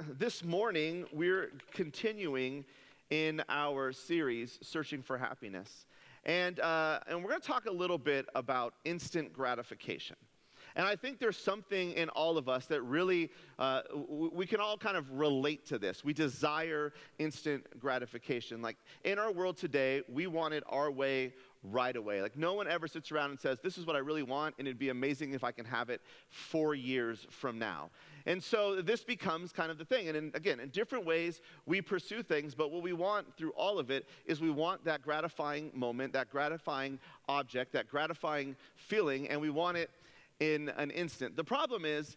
This morning, we're continuing in our series, Searching for Happiness. And we're going to talk a little bit about instant gratification. And I think there's something in all of us that really, we can all kind of relate to this. We desire instant gratification. Like in our world today, we want it our way right away. Like no one ever sits around and says, this is what I really want, and it'd be amazing if I can have it 4 years from now. And so this becomes kind of the thing. And again, in different ways, we pursue things, but what we want through all of it is we want that gratifying moment, that gratifying object, that gratifying feeling, and we want it in an instant. The problem is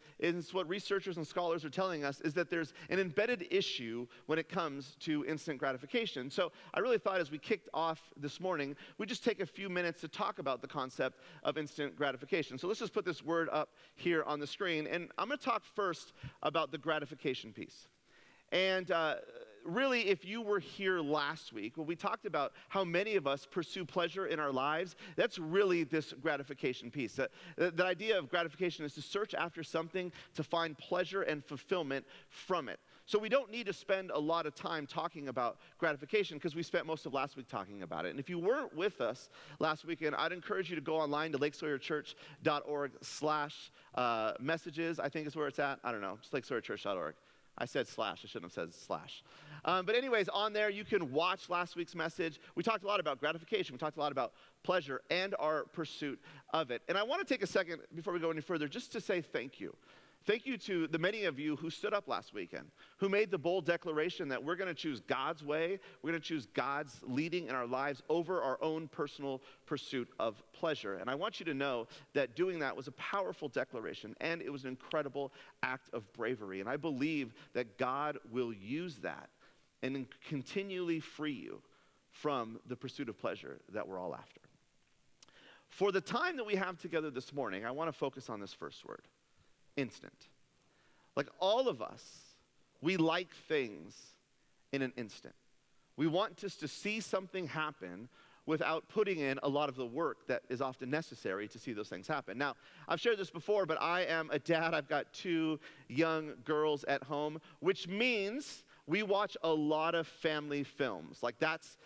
what researchers and scholars are telling us is that there's an embedded issue when it comes to instant gratification. So I really thought as we kicked off this morning, we'd just take a few minutes to talk about the concept of instant gratification. So let's just put this word up here on the screen, and I'm going to talk first about the gratification piece. And really, if you were here last week, when we talked about how many of us pursue pleasure in our lives, that's really this gratification piece. The idea of gratification is to search after something to find pleasure and fulfillment from it. So we don't need to spend a lot of time talking about gratification because we spent most of last week talking about it. And if you weren't with us last weekend, I'd encourage you to go online to lakesawyerchurch.org/messages, I think is where it's at. I don't know, just lakesawyerchurch.org. I said slash, I shouldn't have said slash. But anyways, on there you can watch last week's message. We talked a lot about gratification. We talked a lot about pleasure and our pursuit of it. And I want to take a second before we go any further just to say thank you. Thank you to the many of you who stood up last weekend, who made the bold declaration that we're going to choose God's way, we're going to choose God's leading in our lives over our own personal pursuit of pleasure. And I want you to know that doing that was a powerful declaration, and it was an incredible act of bravery. And I believe that God will use that and continually free you from the pursuit of pleasure that we're all after. For the time that we have together this morning, I want to focus on this first word. Instant. Like all of us, we like things in an instant. We want just to see something happen without putting in a lot of the work that is often necessary to see those things happen. Now, I've shared this before, but I am a dad. I've got 2 young girls at home, which means we watch a lot of family films. Like that's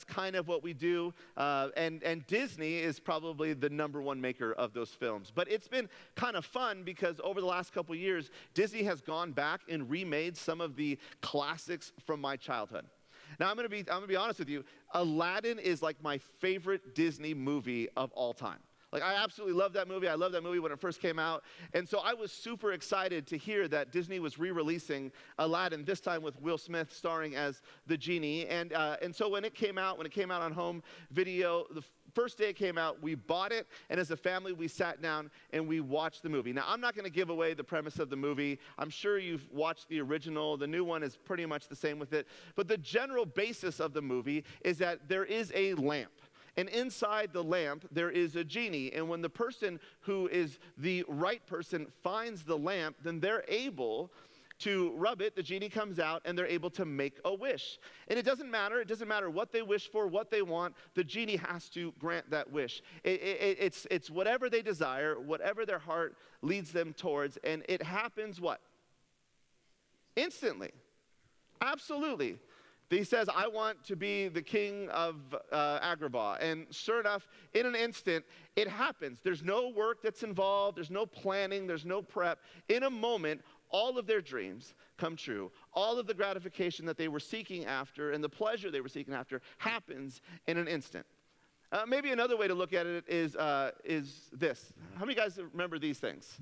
kind of what we do. And Disney is probably the #1 maker of those films. But it's been kind of fun because over the last couple years, Disney has gone back and remade some of the classics from my childhood. Now I'm gonna be honest with you. Aladdin is like my favorite Disney movie of all time. Like, I absolutely love that movie. I loved that movie when it first came out. And so I was super excited to hear that Disney was re-releasing Aladdin, this time with Will Smith starring as the genie. And so when it came out on home video, the first day it came out, we bought it. And as a family, we sat down and we watched the movie. Now, I'm not going to give away the premise of the movie. I'm sure you've watched the original. The new one is pretty much the same with it. But the general basis of the movie is that there is a lamp. And inside the lamp, there is a genie. And when the person who is the right person finds the lamp, then they're able to rub it, the genie comes out, and they're able to make a wish. And it doesn't matter what they wish for, what they want, the genie has to grant that wish. It's whatever they desire, whatever their heart leads them towards, and it happens what? Instantly. Absolutely. He says, I want to be the king of Agrabah. And sure enough, in an instant, it happens. There's no work that's involved. There's no planning. There's no prep. In a moment, all of their dreams come true. All of the gratification that they were seeking after and the pleasure they were seeking after happens in an instant. Maybe another way to look at it is this. How many guys remember these things?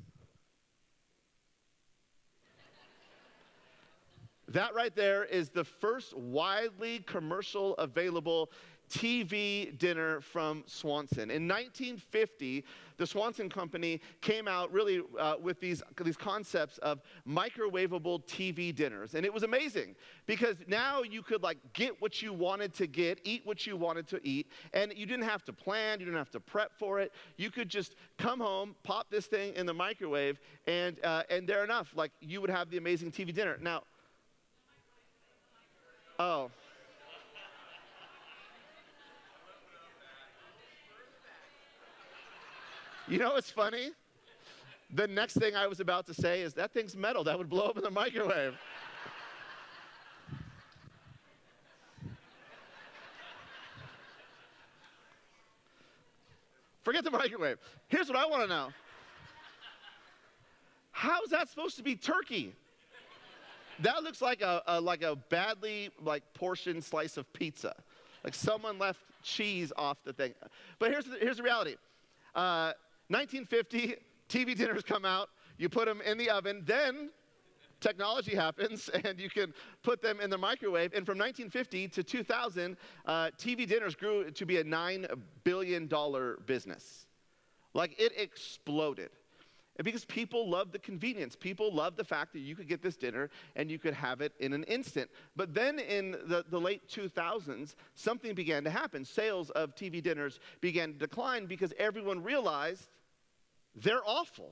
That right there is the first widely commercial available TV dinner from Swanson. In 1950, the Swanson Company came out really with these concepts of microwavable TV dinners. And it was amazing because now you could like get what you wanted to get, eat what you wanted to eat, and you didn't have to plan, you didn't have to prep for it. You could just come home, pop this thing in the microwave, and there enough, like you would have the amazing TV dinner. Now, oh. You know what's funny? The next thing I was about to say is that thing's metal. That would blow up in the microwave. Forget the microwave. Here's what I want to know. How's that supposed to be turkey? That looks like a badly portioned slice of pizza. Like someone left cheese off the thing. But here's the reality. 1950, TV dinners come out. You put them in the oven. Then technology happens, and you can put them in the microwave. And from 1950 to 2000, TV dinners grew to be a $9 billion business. Like, it exploded. And because people love the convenience. People love the fact that you could get this dinner and you could have it in an instant. But then in the late 2000s, something began to happen. Sales of TV dinners began to decline because everyone realized they're awful.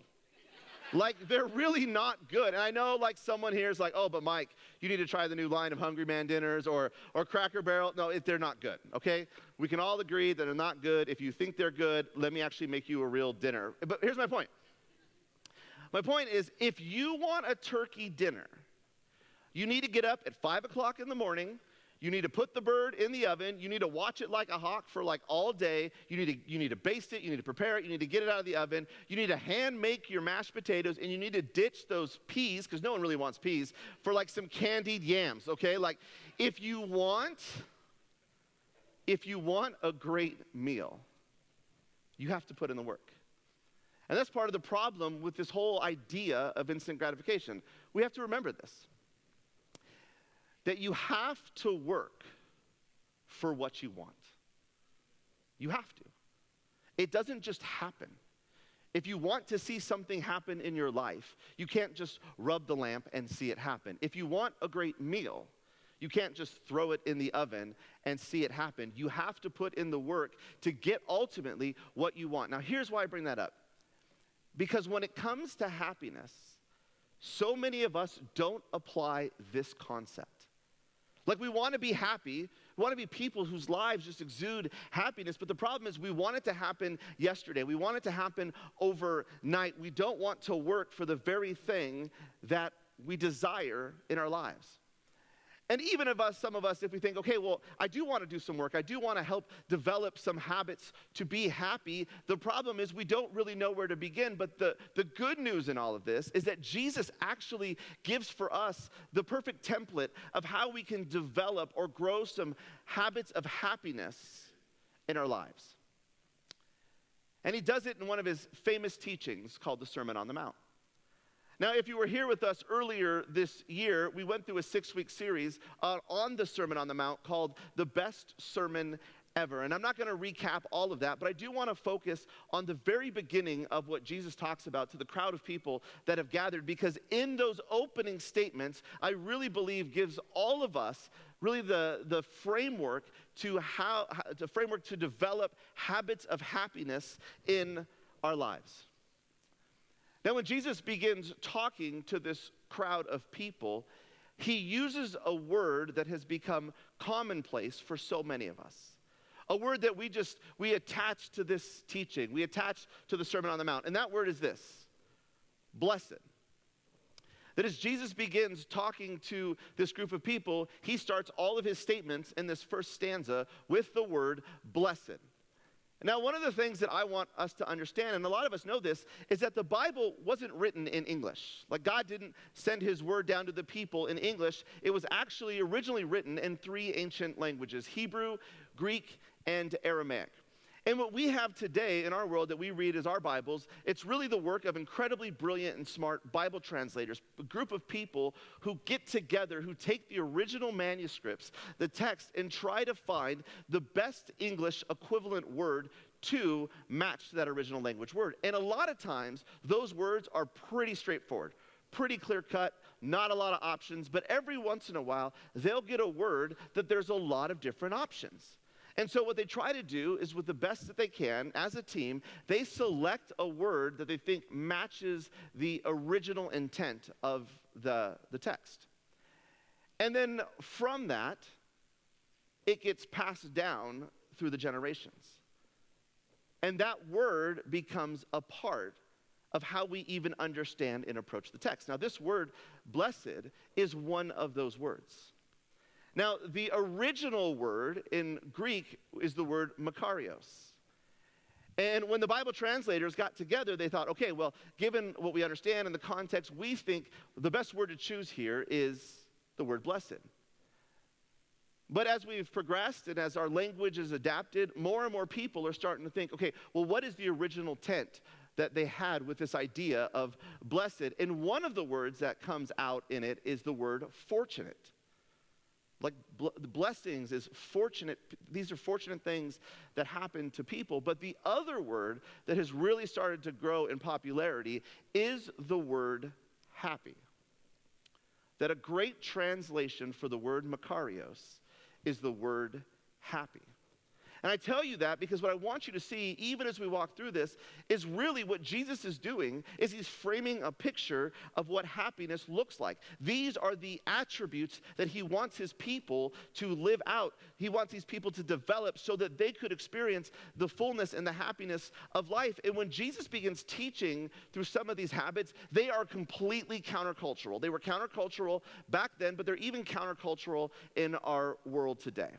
Like, they're really not good. And I know, like, someone here is like, oh, but Mike, you need to try the new line of Hungry Man dinners or Cracker Barrel. No, they're not good, okay? We can all agree that they're not good. If you think they're good, let me actually make you a real dinner. But here's my point. My point is, if you want a turkey dinner, you need to get up at 5 o'clock in the morning. You need to put the bird in the oven. You need to watch it like a hawk for like all day. You need to baste it. You need to prepare it. You need to get it out of the oven. You need to hand make your mashed potatoes, and you need to ditch those peas, because no one really wants peas, for like some candied yams, okay? Like, if you want a great meal, you have to put in the work. And that's part of the problem with this whole idea of instant gratification. We have to remember this, that you have to work for what you want. You have to. It doesn't just happen. If you want to see something happen in your life, you can't just rub the lamp and see it happen. If you want a great meal, you can't just throw it in the oven and see it happen. You have to put in the work to get ultimately what you want. Now, here's why I bring that up. Because when it comes to happiness, so many of us don't apply this concept. Like, we want to be happy. We want to be people whose lives just exude happiness. But the problem is we want it to happen yesterday. We want it to happen overnight. We don't want to work for the very thing that we desire in our lives. And even some of us, if we think, okay, well, I do want to do some work. I do want to help develop some habits to be happy. The problem is we don't really know where to begin. But the good news in all of this is that Jesus actually gives for us the perfect template of how we can develop or grow some habits of happiness in our lives. And he does it in one of his famous teachings called the Sermon on the Mount. Now, if you were here with us earlier this year, we went through a 6-week series on the Sermon on the Mount called The Best Sermon Ever. And I'm not going to recap all of that, but I do want to focus on the very beginning of what Jesus talks about to the crowd of people that have gathered, because in those opening statements, I really believe gives all of us really the framework to develop habits of happiness in our lives. Now, when Jesus begins talking to this crowd of people, he uses a word that has become commonplace for so many of us. A word that we attach to this teaching. We attach to the Sermon on the Mount. And that word is this: blessed. That as Jesus begins talking to this group of people, he starts all of his statements in this first stanza with the word blessed. Now, one of the things that I want us to understand, and a lot of us know this, is that the Bible wasn't written in English. Like, God didn't send his word down to the people in English. It was actually originally written in 3 ancient languages: Hebrew, Greek, and Aramaic. And what we have today in our world that we read as our Bibles, it's really the work of incredibly brilliant and smart Bible translators, a group of people who get together, who take the original manuscripts, the text, and try to find the best English equivalent word to match that original language word. And a lot of times, those words are pretty straightforward, pretty clear-cut, not a lot of options, but every once in a while, they'll get a word that there's a lot of different options. And so what they try to do is, with the best that they can, as a team, they select a word that they think matches the original intent of the text. And then from that, it gets passed down through the generations. And that word becomes a part of how we even understand and approach the text. Now, this word, blessed, is one of those words. Now, the original word in Greek is the word makarios. And when the Bible translators got together, they thought, okay, well, given what we understand in the context, we think the best word to choose here is the word blessed. But as we've progressed and as our language is adapted, more and more people are starting to think, okay, well, what is the original intent that they had with this idea of blessed? And one of the words that comes out in it is the word fortunate. Like blessings is fortunate. These are fortunate things that happen to people. But the other word that has really started to grow in popularity is the word happy. That a great translation for the word makarios is the word happy. And I tell you that because what I want you to see, even as we walk through this, is really what Jesus is doing is he's framing a picture of what happiness looks like. These are the attributes that he wants his people to live out. He wants these people to develop so that they could experience the fullness and the happiness of life. And when Jesus begins teaching through some of these habits, they are completely countercultural. They were countercultural back then, but they're even countercultural in our world today.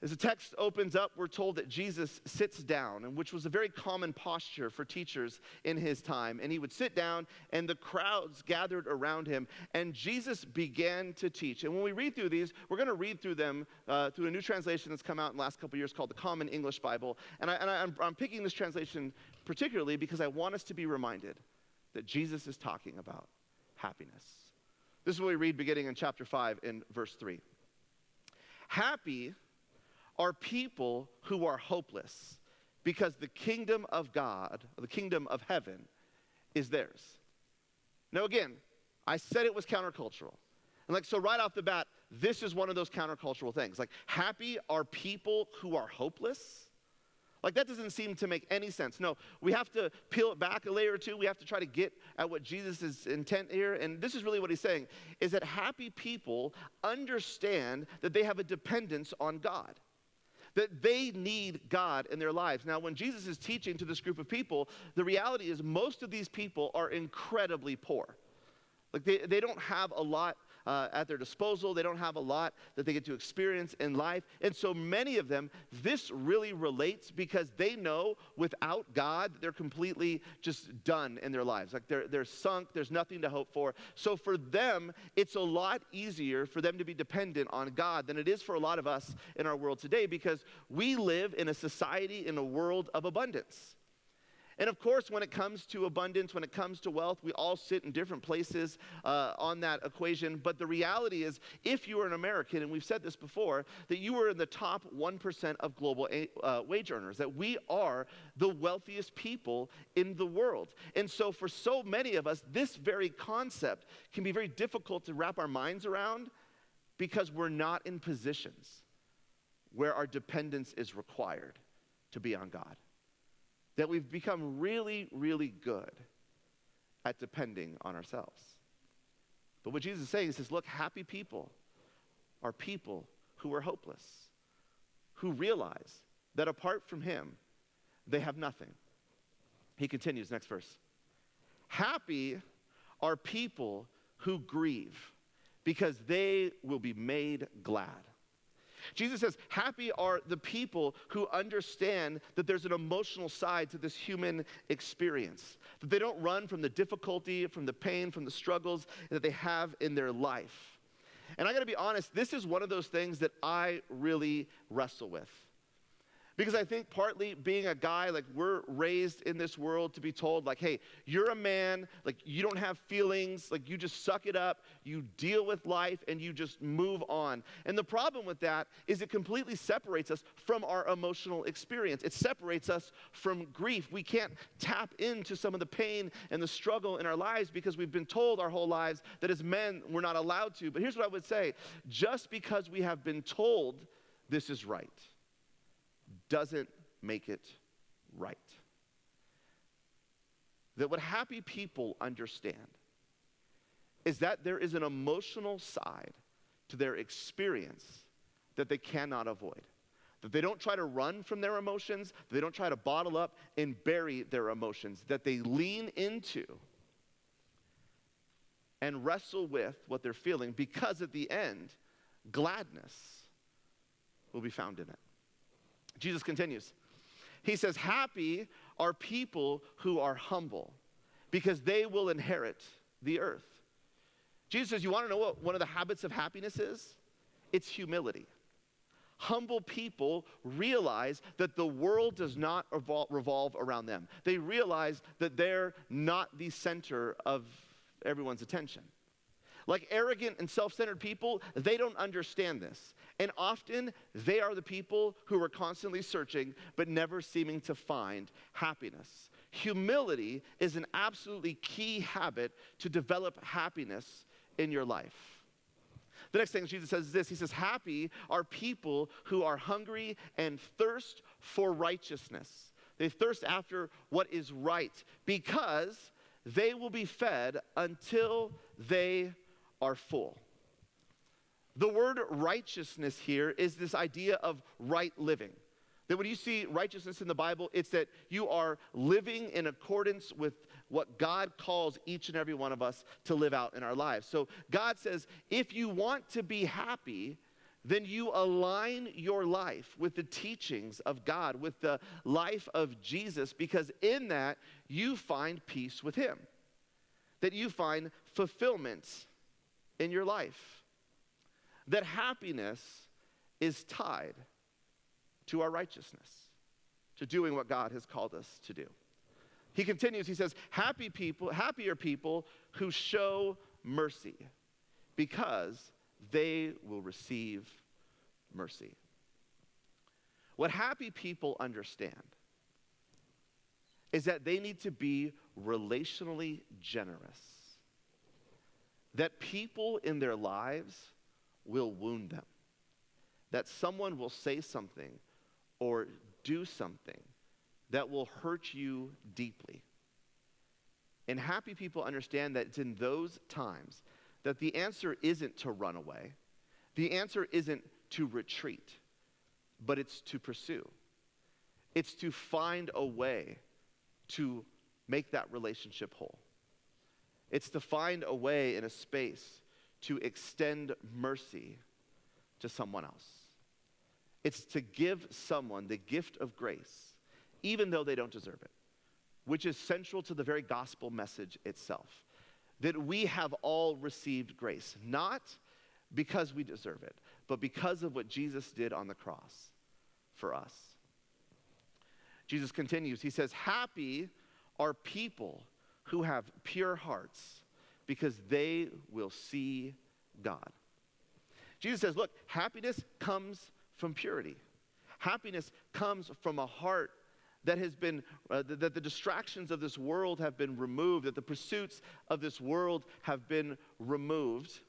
As the text opens up, we're told that Jesus sits down, and which was a very common posture for teachers in his time. And he would sit down, and the crowds gathered around him, and Jesus began to teach. And when we read through these, we're going to read through them through a new translation that's come out in the last couple years called the Common English Bible. And I'm picking this translation particularly because I want us to be reminded that Jesus is talking about happiness. This is what we read beginning in chapter 5 in verse 3. Happy are people who are hopeless because the kingdom of God, the kingdom of heaven, is theirs. Now again, I said it was countercultural. And so right off the bat, this is one of those countercultural things. Happy are people who are hopeless? That doesn't seem to make any sense. No, we have to peel it back a layer or two. We have to try to get at what Jesus' intent here. And this is really what he's saying, is that happy people understand that they have a dependence on God. That they need God in their lives. Now, when Jesus is teaching to this group of people, the reality is most of these people are incredibly poor. They don't have a lot at their disposal. They don't have a lot that they get to experience in life. And so many of them, this really relates because they know without God, they're completely just done in their lives. They're sunk. There's nothing to hope for. So for them, it's a lot easier for them to be dependent on God than it is for a lot of us in our world today because we live in a society, in a world of abundance. And of course, when it comes to abundance, when it comes to wealth, we all sit in different places on that equation. But the reality is, if you are an American, and we've said this before, that you are in the top 1% of global wage earners, that we are the wealthiest people in the world. And so for so many of us, this very concept can be very difficult to wrap our minds around because we're not in positions where our dependence is required to be on God. That we've become really, really good at depending on ourselves. But what Jesus is saying, he says, look, happy people are people who are hopeless, who realize that apart from him, they have nothing. He continues, next verse. Happy are people who grieve because they will be made glad. Jesus says, happy are the people who understand that there's an emotional side to this human experience, that they don't run from the difficulty, from the pain, from the struggles that they have in their life. And I gotta be honest, this is one of those things that I really wrestle with. Because I think partly being a guy, we're raised in this world to be told, hey, you're a man, you don't have feelings, you just suck it up, you deal with life, and you just move on. And the problem with that is it completely separates us from our emotional experience. It separates us from grief. We can't tap into some of the pain and the struggle in our lives because we've been told our whole lives that as men, we're not allowed to. But here's what I would say. Just because we have been told this is right, doesn't make it right. That what happy people understand is that there is an emotional side to their experience that they cannot avoid. That they don't try to run from their emotions, they don't try to bottle up and bury their emotions, that they lean into and wrestle with what they're feeling because at the end, gladness will be found in it. Jesus continues. He says, happy are people who are humble, because they will inherit the earth. Jesus says, you want to know what one of the habits of happiness is? It's humility. Humble people realize that the world does not revolve around them. They realize that they're not the center of everyone's attention. Like arrogant and self-centered people, they don't understand this. And often, they are the people who are constantly searching, but never seeming to find happiness. Humility is an absolutely key habit to develop happiness in your life. The next thing Jesus says is this. He says, happy are people who are hungry and thirst for righteousness. They thirst after what is right, because they will be fed until they are full. The word righteousness here is this idea of right living. That when you see righteousness in the Bible, it's that you are living in accordance with what God calls each and every one of us to live out in our lives. So God says, if you want to be happy, then you align your life with the teachings of God, with the life of Jesus, because in that you find peace with him. That you find fulfillment in your life. That happiness is tied to our righteousness, to doing what God has called us to do. He continues, he says, happier people who show mercy, because they will receive mercy. What happy people understand is that they need to be relationally generous. That people in their lives will wound them. That someone will say something or do something that will hurt you deeply. And happy people understand that it's in those times that the answer isn't to run away. The answer isn't to retreat, but it's to pursue. It's to find a way to make that relationship whole. It's to find a way in a space to extend mercy to someone else. It's to give someone the gift of grace, even though they don't deserve it, which is central to the very gospel message itself. That we have all received grace, not because we deserve it, but because of what Jesus did on the cross for us. Jesus continues, he says, happy are people who have pure hearts, because they will see God. Jesus says, look, happiness comes from purity. Happiness comes from a heart that has been, that the distractions of this world have been removed, that the pursuits of this world have been removed.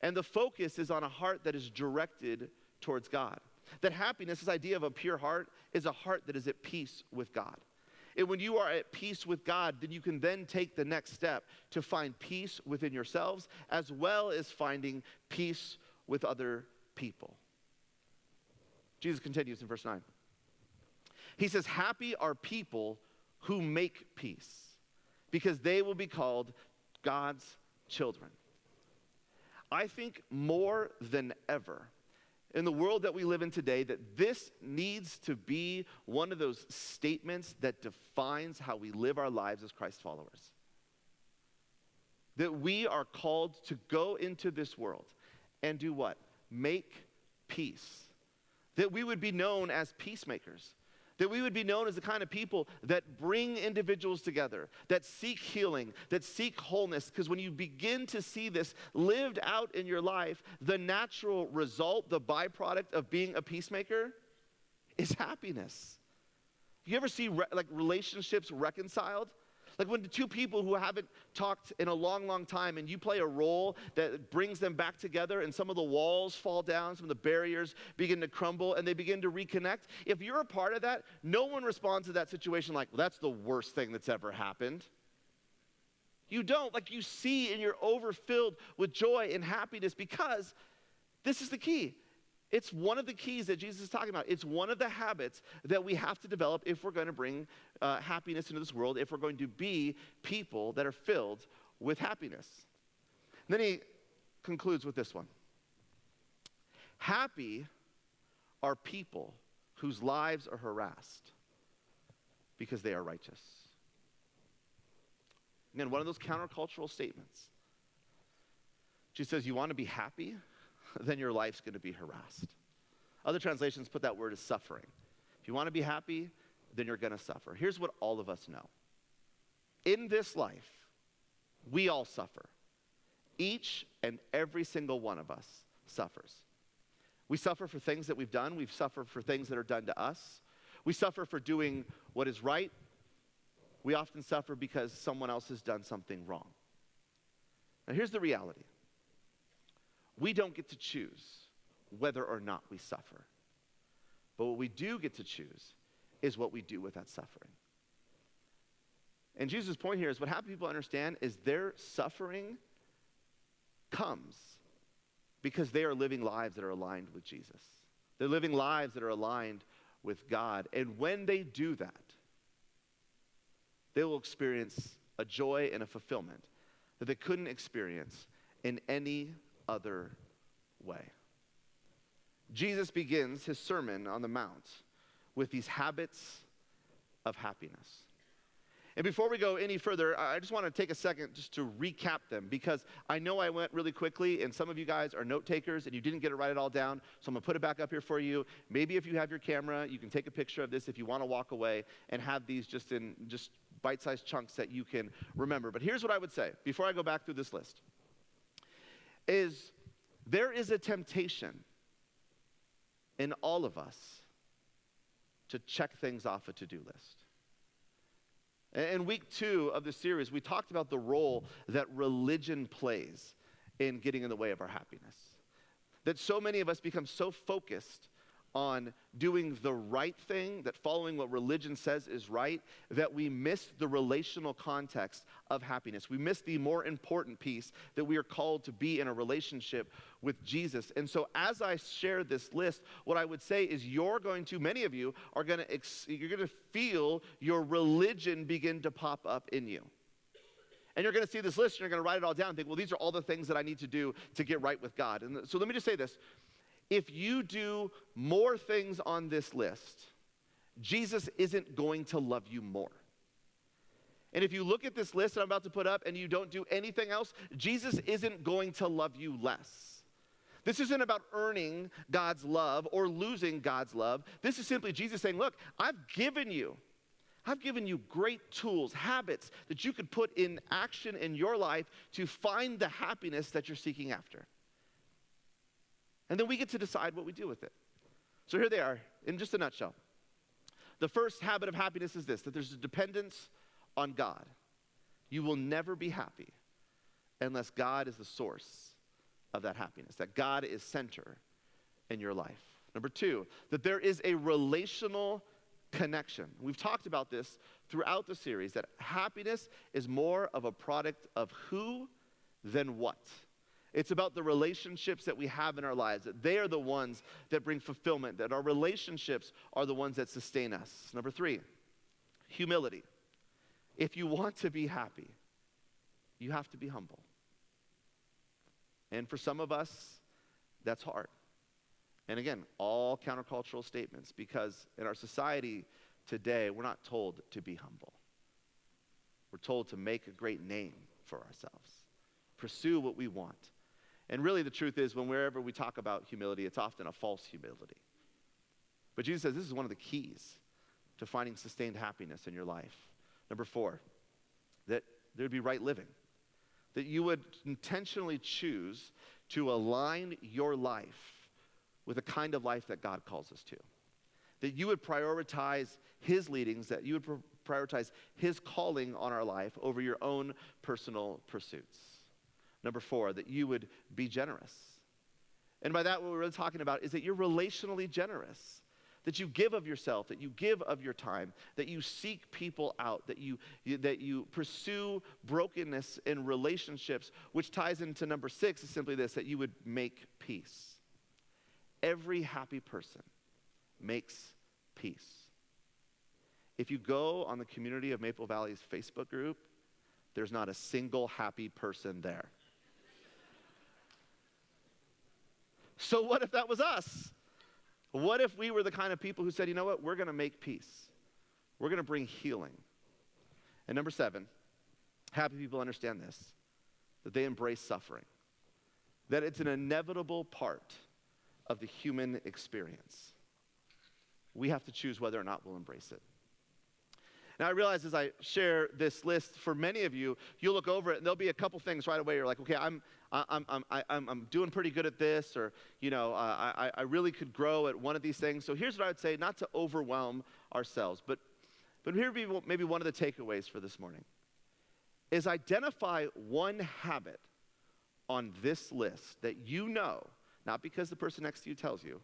And the focus is on a heart that is directed towards God. That happiness, this idea of a pure heart, is a heart that is at peace with God. And when you are at peace with God, then you can then take the next step to find peace within yourselves, as well as finding peace with other people. Jesus continues in verse 9. He says, happy are people who make peace, because they will be called God's children. I think more than ever, in the world that we live in today, that this needs to be one of those statements that defines how we live our lives as Christ followers. That we are called to go into this world and do what? Make peace. That we would be known as peacemakers. That we would be known as the kind of people that bring individuals together, that seek healing, that seek wholeness. Because when you begin to see this lived out in your life, the natural result, the byproduct of being a peacemaker is happiness. You ever see relationships reconciled? Like when the two people who haven't talked in a long, long time, and you play a role that brings them back together, and some of the walls fall down, some of the barriers begin to crumble, and they begin to reconnect. If you're a part of that, no one responds to that situation like, well, that's the worst thing that's ever happened. You don't. Like, you see, and you're overfilled with joy and happiness, because this is the key. It's one of the keys that Jesus is talking about. It's one of the habits that we have to develop if we're going to bring happiness into this world, if we're going to be people that are filled with happiness. And then he concludes with this one. Happy are people whose lives are harassed, because they are righteous. Again, one of those countercultural statements. She says, you want to be happy? Then your life's going to be harassed. Other translations put that word as suffering. If you want to be happy, then you're going to suffer. Here's what all of us know. In this life, we all suffer. Each and every single one of us suffers. We suffer for things that we've done. We've suffered for things that are done to us. We suffer for doing what is right. We often suffer because someone else has done something wrong. Now here's the reality. We don't get to choose whether or not we suffer. But what we do get to choose is what we do with that suffering. And Jesus' point here is what happy people understand is their suffering comes because they are living lives that are aligned with Jesus. They're living lives that are aligned with God. And when they do that, they will experience a joy and a fulfillment that they couldn't experience in any other way. Jesus begins his Sermon on the Mount with these habits of happiness. And before we go any further, I just want to take a second just to recap them, because I know I went really quickly and some of you guys are note takers and you didn't get to write it all down. So I'm going to put it back up here for you. Maybe if you have your camera, you can take a picture of this if you want to walk away and have these just bite-sized chunks that you can remember. But here's what I would say before I go back through this list is there is a temptation in all of us to check things off a to-do list. In week 2 of the series, we talked about the role that religion plays in getting in the way of our happiness. That so many of us become so focused on doing the right thing, that following what religion says is right, that we miss the relational context of happiness. We miss the more important piece that we are called to be in a relationship with Jesus. And so as I share this list, what I would say is many of you are going to feel your religion begin to pop up in you. And you're going to see this list and you're going to write it all down and think, well, these are all the things that I need to do to get right with God. And so let me just say this. If you do more things on this list, Jesus isn't going to love you more. And if you look at this list that I'm about to put up and you don't do anything else, Jesus isn't going to love you less. This isn't about earning God's love or losing God's love. This is simply Jesus saying, look, I've given you great tools, habits that you could put in action in your life to find the happiness that you're seeking after. And then we get to decide what we do with it. So here they are, in just a nutshell. The first habit of happiness is this, that there's a dependence on God. You will never be happy unless God is the source of that happiness, that God is center in your life. Number 2, that there is a relational connection. We've talked about this throughout the series, that happiness is more of a product of who than what. It's about the relationships that we have in our lives, that they are the ones that bring fulfillment, that our relationships are the ones that sustain us. Number 3, humility. If you want to be happy, you have to be humble. And for some of us, that's hard. And again, all countercultural statements, because in our society today, we're not told to be humble. We're told to make a great name for ourselves, pursue what we want. And really the truth is, wherever we talk about humility, it's often a false humility. But Jesus says this is one of the keys to finding sustained happiness in your life. Number 4, that there'd be right living. That you would intentionally choose to align your life with the kind of life that God calls us to. That you would prioritize his leadings, that you would prioritize his calling on our life over your own personal pursuits. Number 4, that you would be generous. And by that, what we're really talking about is that you're relationally generous. That you give of yourself, that you give of your time, that you seek people out, that you pursue brokenness in relationships, which ties into number 6 is simply this, that you would make peace. Every happy person makes peace. If you go on the Community of Maple Valley's Facebook group, there's not a single happy person there. So what if that was us? What if we were the kind of people who said, you know what, we're going to make peace. We're going to bring healing. And number 7, happy people understand this, that they embrace suffering, that it's an inevitable part of the human experience. We have to choose whether or not we'll embrace it. Now, I realize as I share this list, for many of you, you'll look over it and there'll be a couple things right away. You're like, okay, I'm doing pretty good at this, or I really could grow at one of these things. So here's what I would say, not to overwhelm ourselves, but here would be maybe one of the takeaways for this morning, is identify one habit on this list that you know, not because the person next to you tells you,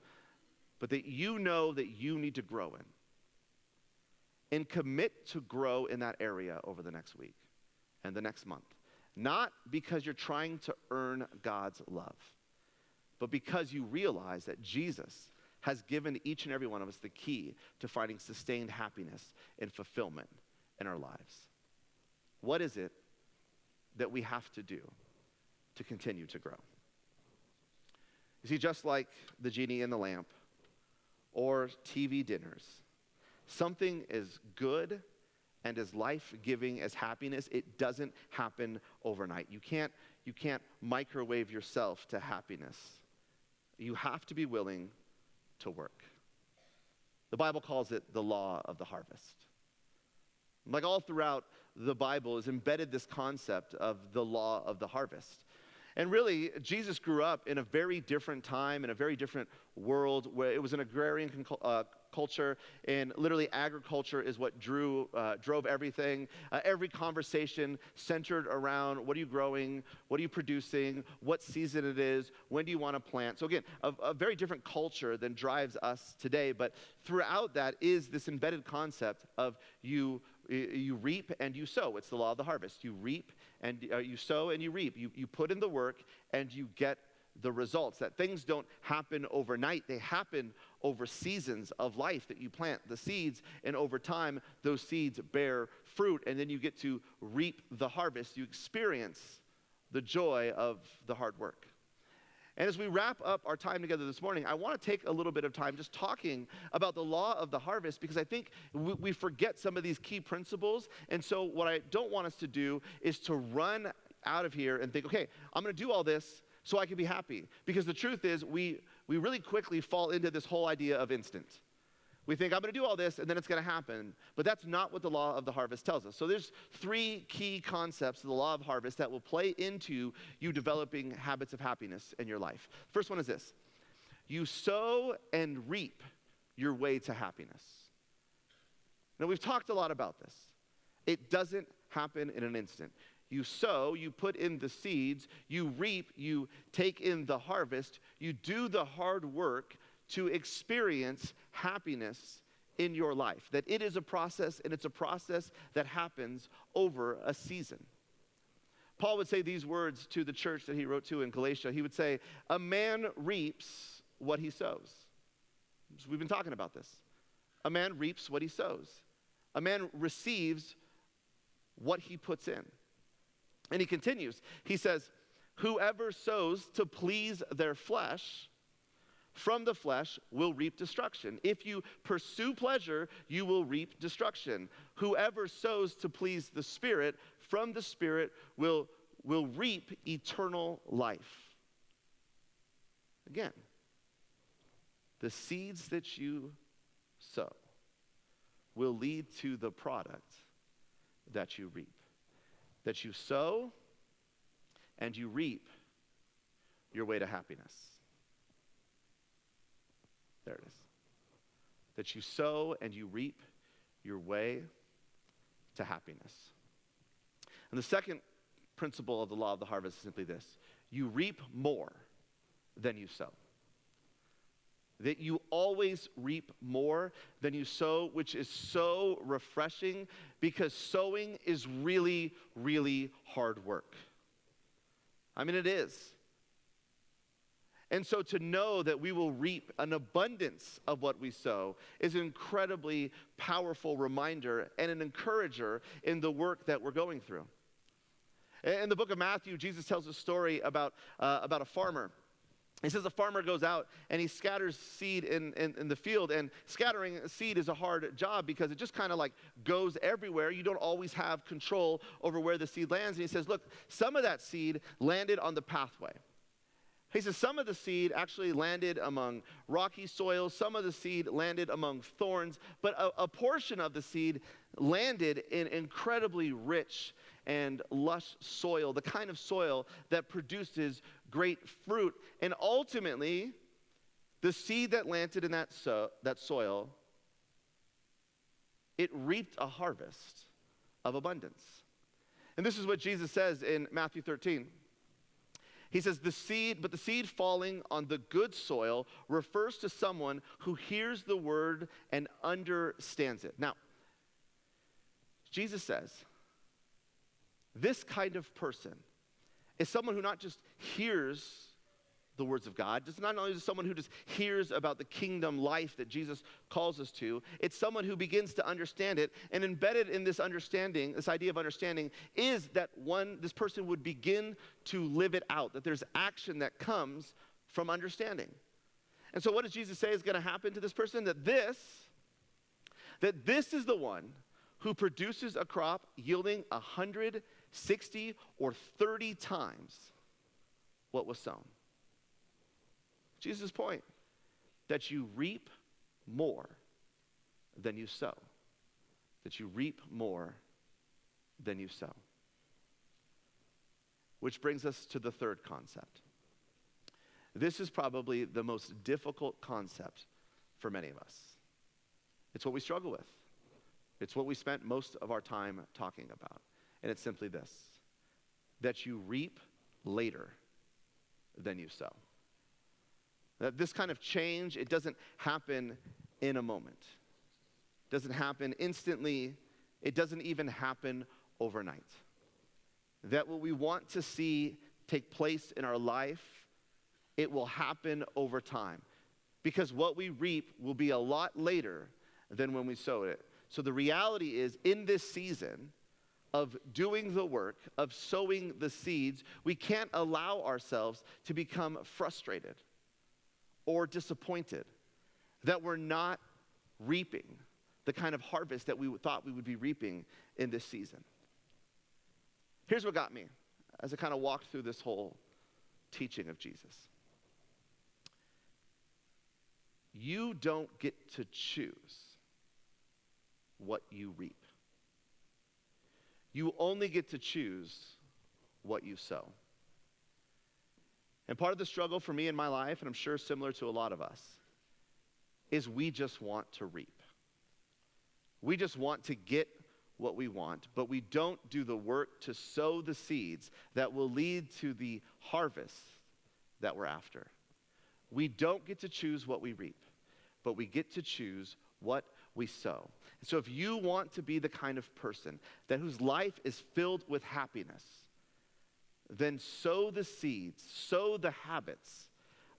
but that you know that you need to grow in. And commit to grow in that area over the next week and the next month. Not because you're trying to earn God's love, but because you realize that Jesus has given each and every one of us the key to finding sustained happiness and fulfillment in our lives. What is it that we have to do to continue to grow? You see, just like the genie in the lamp or TV dinners, something as good and as life-giving as happiness, it doesn't happen overnight. You can't microwave yourself to happiness. You have to be willing to work. The Bible calls it the law of the harvest. Like all throughout the Bible is embedded this concept of the law of the harvest. And really, Jesus grew up in a very different time, in a very different world, where it was an agrarian culture, and literally agriculture is what drove everything. Every conversation centered around what are you growing, what are you producing, what season it is, when do you want to plant. So again, a very different culture than drives us today, but throughout that is this embedded concept of you reap and you sow. It's the law of the harvest. You reap and you sow and you reap. You put in the work and you get the results. That things don't happen overnight. They happen over seasons of life that you plant the seeds, and over time those seeds bear fruit, and then you get to reap the harvest. You experience the joy of the hard work. And as we wrap up our time together this morning, I want to take a little bit of time just talking about the law of the harvest, because I think we forget some of these key principles. And so what I don't want us to do is to run out of here and think, okay, I'm going to do all this so I can be happy. Because the truth is, we really quickly fall into this whole idea of instant. We think, I'm going to do all this, and then it's going to happen. But that's not what the law of the harvest tells us. So there's 3 key concepts of the law of harvest that will play into you developing habits of happiness in your life. First one is this: you sow and reap your way to happiness. Now, we've talked a lot about this. It doesn't happen in an instant. You sow, you put in the seeds, you reap, you take in the harvest, you do the hard work to experience happiness in your life. That it is a process, and it's a process that happens over a season. Paul would say these words to the church that he wrote to in Galatia. He would say, a man reaps what he sows. So we've been talking about this. A man reaps what he sows. A man receives what he puts in. And he continues. He says, whoever sows to please their flesh, from the flesh will reap destruction. If you pursue pleasure, you will reap destruction. Whoever sows to please the Spirit, from the Spirit will reap eternal life. Again, the seeds that you sow will lead to the product that you reap. That you sow and you reap your way to happiness. There it is. That you sow and you reap your way to happiness. And the second principle of the law of the harvest is simply this: you reap more than you sow. That you always reap more than you sow, which is so refreshing, because sowing is really, really hard work. I mean, it is. And so to know that we will reap an abundance of what we sow is an incredibly powerful reminder and an encourager in the work that we're going through. In the book of Matthew, Jesus tells a story about a farmer. He says a farmer goes out and he scatters seed in the field, and scattering seed is a hard job because it just kind of like goes everywhere. You don't always have control over where the seed lands. And he says, look, some of that seed landed on the pathway. He says some of the seed actually landed among rocky soil, some of the seed landed among thorns, but a portion of the seed landed in incredibly rich and lush soil, the kind of soil that produces great fruit. And ultimately, the seed that landed in that soil, it reaped a harvest of abundance. And this is what Jesus says in Matthew 13. He says, the seed falling on the good soil refers to someone who hears the word and understands it. Now, Jesus says, this kind of person is someone who not just hears the words of God, just not only is someone who just hears about the kingdom life that Jesus calls us to, it's someone who begins to understand it. And embedded in this understanding, this idea of understanding, is that this person would begin to live it out, that there's action that comes from understanding. And so what does Jesus say is going to happen to this person? That this is the one who produces a crop yielding 160 or 30 times what was sown. Jesus' point, that you reap more than you sow. That you reap more than you sow. Which brings us to the third concept. This is probably the most difficult concept for many of us. It's what we struggle with. It's what we spent most of our time talking about. And it's simply this, that you reap later than you sow. That this kind of change, it doesn't happen in a moment. It doesn't happen instantly. It doesn't even happen overnight. That what we want to see take place in our life, it will happen over time. Because what we reap will be a lot later than when we sow it. So the reality is, in this season of doing the work, of sowing the seeds, we can't allow ourselves to become frustrated or disappointed that we're not reaping the kind of harvest that we thought we would be reaping in this season. Here's what got me as I kind of walked through this whole teaching of Jesus. You don't get to choose what you reap. You only get to choose what you sow. And part of the struggle for me in my life, and I'm sure similar to a lot of us, is we just want to reap. We just want to get what we want, but we don't do the work to sow the seeds that will lead to the harvest that we're after. We don't get to choose what we reap, but we get to choose what we sow. And so if you want to be the kind of person whose life is filled with happiness, then sow the seeds, sow the habits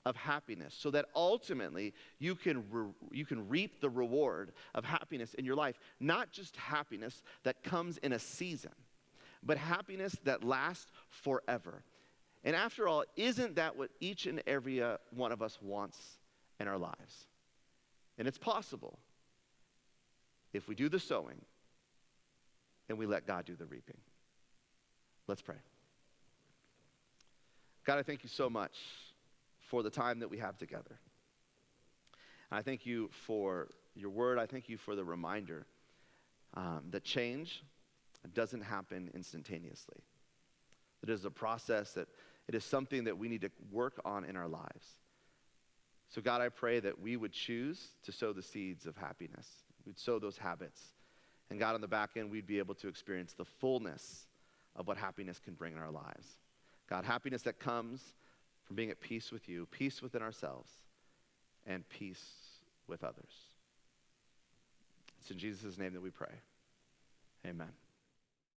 of happiness, so that ultimately you can reap the reward of happiness in your life. Not just happiness that comes in a season, but happiness that lasts forever. And after all, isn't that what each and every one of us wants in our lives? And it's possible if we do the sowing and we let God do the reaping. Let's pray. God, I thank you so much for the time that we have together. I thank you for your word. I thank you for the reminder that change doesn't happen instantaneously. It is a process, that it is something that we need to work on in our lives. So God, I pray that we would choose to sow the seeds of happiness. We'd sow those habits. And God, on the back end, we'd be able to experience the fullness of what happiness can bring in our lives. God, happiness that comes from being at peace with you, peace within ourselves, and peace with others. It's in Jesus' name that we pray. Amen.